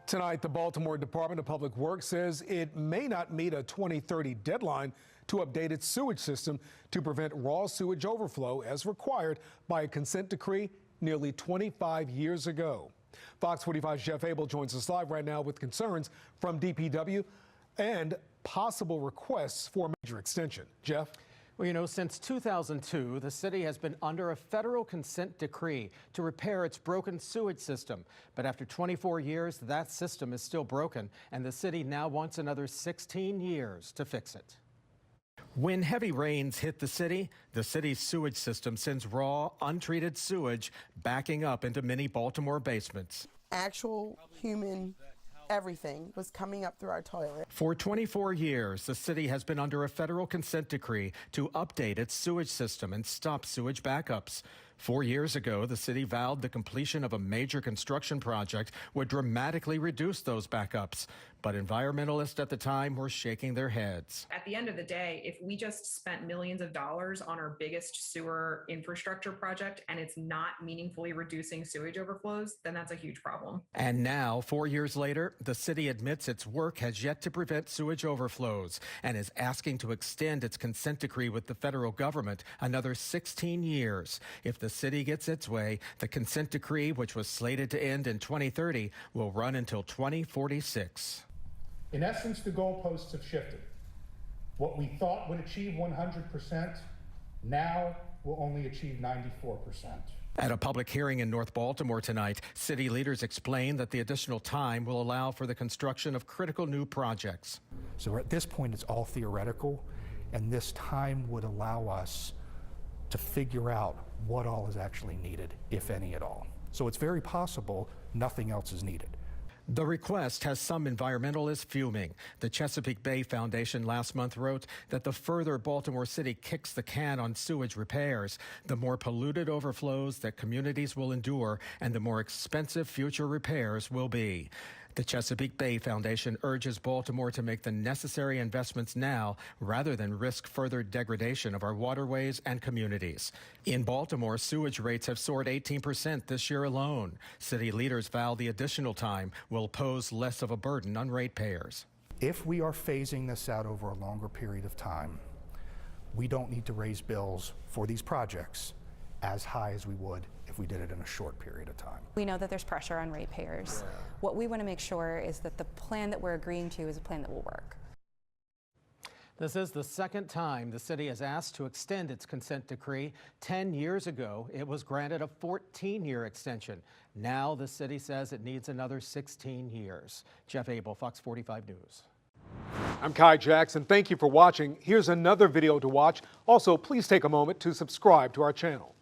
Tonight, the Baltimore Department of Public Works says it may not meet a 2030 deadline to update its sewage system to prevent raw sewage overflow as required by a consent decree nearly 25 years ago. Fox 45's Jeff Abel joins us live right now with concerns from DPW and possible requests for a major extension. Jeff? Well, you know, since 2002, the city has been under a federal consent decree to repair its broken sewage system. But after 24 years, that system is still broken, and the city now wants another 16 years to fix it. When heavy rains hit the city's sewage system sends raw, untreated sewage backing up into many Baltimore basements. Actual human everything was coming up through our toilet. For 24 years, the city has been under a federal consent decree to update its sewage system and stop sewage backups. 4 years ago, the city vowed the completion of a major construction project would dramatically reduce those backups. But environmentalists at the time were shaking their heads. At the end of the day, if we just spent millions of dollars on our biggest sewer infrastructure project and it's not meaningfully reducing sewage overflows, then that's a huge problem. And now, 4 years later, the city admits its work has yet to prevent sewage overflows and is asking to extend its consent decree with the federal government another 16 years. If the city gets its way, the consent decree, which was slated to end in 2030, will run until 2046. In essence, the goalposts have shifted. What we thought would achieve 100% now will only achieve 94%. At a public hearing in North Baltimore tonight, city leaders explained that the additional time will allow for the construction of critical new projects. So at this point, it's all theoretical, and this time would allow us to figure out what all is actually needed, if any at all. So it's very possible nothing else is needed. The request has some environmentalists fuming. The Chesapeake Bay Foundation last month wrote that the further Baltimore City kicks the can on sewage repairs, the more polluted overflows that communities will endure and the more expensive future repairs will be. The Chesapeake Bay Foundation urges Baltimore to make the necessary investments now rather than risk further degradation of our waterways and communities. In Baltimore, sewage rates have soared 18% this year alone. City leaders vow the additional time will pose less of a burden on ratepayers. If we are phasing this out over a longer period of time, we don't need to raise bills for these projects as high as we would if we did it in a short period of time. We know that there's pressure on ratepayers. What we want to make sure is that the plan that we're agreeing to is a plan that will work. This is the second time the city has asked to extend its consent decree. 10 years ago, it was granted a 14-year extension. Now the city says it needs another 16 years. Jeff Abel, Fox 45 News. I'm Kai Jackson. Thank you for watching. Here's another video to watch. Also, please take a moment to subscribe to our channel.